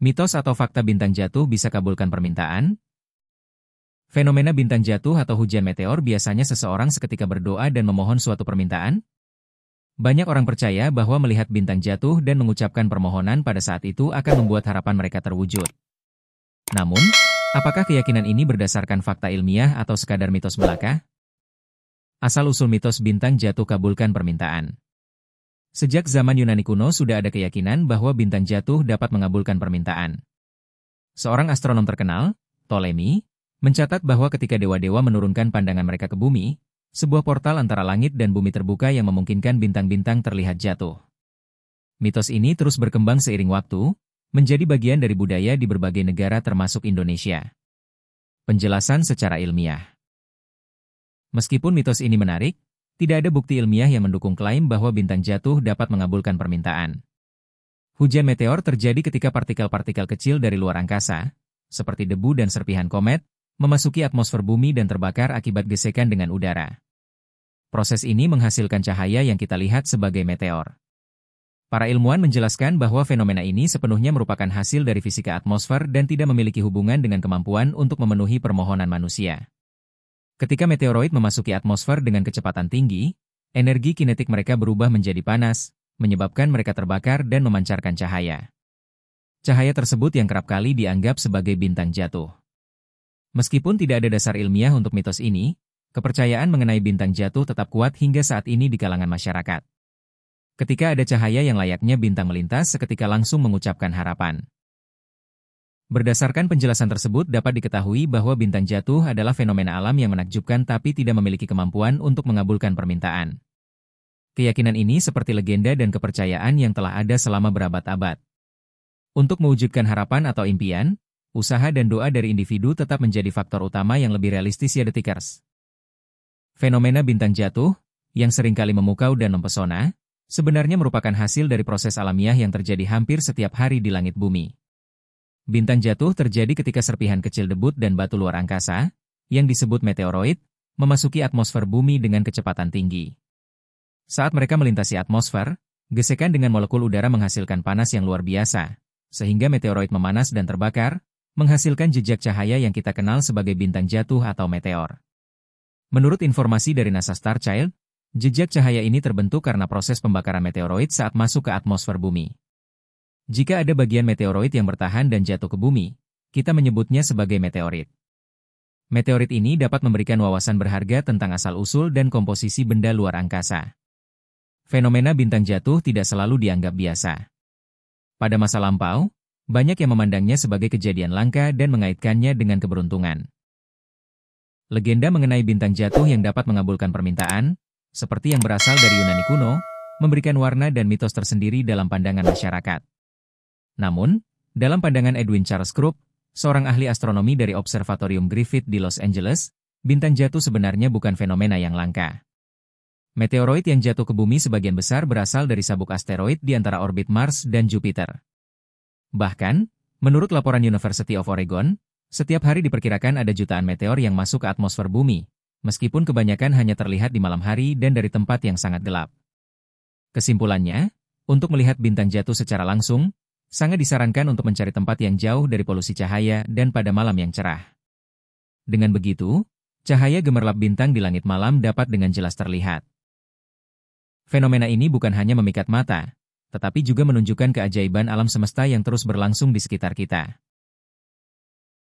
Mitos atau fakta bintang jatuh bisa kabulkan permintaan? Fenomena bintang jatuh atau hujan meteor biasanya seseorang seketika berdoa dan memohon suatu permintaan? Banyak orang percaya bahwa melihat bintang jatuh dan mengucapkan permohonan pada saat itu akan membuat harapan mereka terwujud. Namun, apakah keyakinan ini berdasarkan fakta ilmiah atau sekadar mitos belaka? Asal-usul mitos bintang jatuh kabulkan permintaan. Sejak zaman Yunani kuno sudah ada keyakinan bahwa bintang jatuh dapat mengabulkan permintaan. Seorang astronom terkenal, Ptolemy, mencatat bahwa ketika dewa-dewa menurunkan pandangan mereka ke bumi, sebuah portal antara langit dan bumi terbuka yang memungkinkan bintang-bintang terlihat jatuh. Mitos ini terus berkembang seiring waktu, menjadi bagian dari budaya di berbagai negara termasuk Indonesia. Penjelasan secara ilmiah. Meskipun mitos ini menarik, tidak ada bukti ilmiah yang mendukung klaim bahwa bintang jatuh dapat mengabulkan permintaan. Hujan meteor terjadi ketika partikel-partikel kecil dari luar angkasa, seperti debu dan serpihan komet, memasuki atmosfer bumi dan terbakar akibat gesekan dengan udara. Proses ini menghasilkan cahaya yang kita lihat sebagai meteor. Para ilmuwan menjelaskan bahwa fenomena ini sepenuhnya merupakan hasil dari fisika atmosfer dan tidak memiliki hubungan dengan kemampuan untuk memenuhi permohonan manusia. Ketika meteoroid memasuki atmosfer dengan kecepatan tinggi, energi kinetik mereka berubah menjadi panas, menyebabkan mereka terbakar dan memancarkan cahaya. Cahaya tersebut yang kerap kali dianggap sebagai bintang jatuh. Meskipun tidak ada dasar ilmiah untuk mitos ini, kepercayaan mengenai bintang jatuh tetap kuat hingga saat ini di kalangan masyarakat. Ketika ada cahaya yang layaknya bintang melintas seketika langsung mengucapkan harapan. Berdasarkan penjelasan tersebut dapat diketahui bahwa bintang jatuh adalah fenomena alam yang menakjubkan tapi tidak memiliki kemampuan untuk mengabulkan permintaan. Keyakinan ini seperti legenda dan kepercayaan yang telah ada selama berabad-abad. Untuk mewujudkan harapan atau impian, usaha dan doa dari individu tetap menjadi faktor utama yang lebih realistis ya detikers. Fenomena bintang jatuh, yang seringkali memukau dan mempesona, sebenarnya merupakan hasil dari proses alamiah yang terjadi hampir setiap hari di langit bumi. Bintang jatuh terjadi ketika serpihan kecil debut dan batu luar angkasa, yang disebut meteoroid, memasuki atmosfer bumi dengan kecepatan tinggi. Saat mereka melintasi atmosfer, gesekan dengan molekul udara menghasilkan panas yang luar biasa, sehingga meteoroid memanas dan terbakar, menghasilkan jejak cahaya yang kita kenal sebagai bintang jatuh atau meteor. Menurut informasi dari NASA Starchild, jejak cahaya ini terbentuk karena proses pembakaran meteoroid saat masuk ke atmosfer bumi. Jika ada bagian meteoroid yang bertahan dan jatuh ke bumi, kita menyebutnya sebagai meteorit. Meteorit ini dapat memberikan wawasan berharga tentang asal-usul dan komposisi benda luar angkasa. Fenomena bintang jatuh tidak selalu dianggap biasa. Pada masa lampau, banyak yang memandangnya sebagai kejadian langka dan mengaitkannya dengan keberuntungan. Legenda mengenai bintang jatuh yang dapat mengabulkan permintaan, seperti yang berasal dari Yunani kuno, memberikan warna dan mitos tersendiri dalam pandangan masyarakat. Namun, dalam pandangan Edwin Charles Krupp, seorang ahli astronomi dari Observatorium Griffith di Los Angeles, bintang jatuh sebenarnya bukan fenomena yang langka. Meteoroid yang jatuh ke bumi sebagian besar berasal dari sabuk asteroid di antara orbit Mars dan Jupiter. Bahkan, menurut laporan University of Oregon, setiap hari diperkirakan ada jutaan meteor yang masuk ke atmosfer bumi, meskipun kebanyakan hanya terlihat di malam hari dan dari tempat yang sangat gelap. Kesimpulannya, untuk melihat bintang jatuh secara langsung, sangat disarankan untuk mencari tempat yang jauh dari polusi cahaya dan pada malam yang cerah. Dengan begitu, cahaya gemerlap bintang di langit malam dapat dengan jelas terlihat. Fenomena ini bukan hanya memikat mata, tetapi juga menunjukkan keajaiban alam semesta yang terus berlangsung di sekitar kita.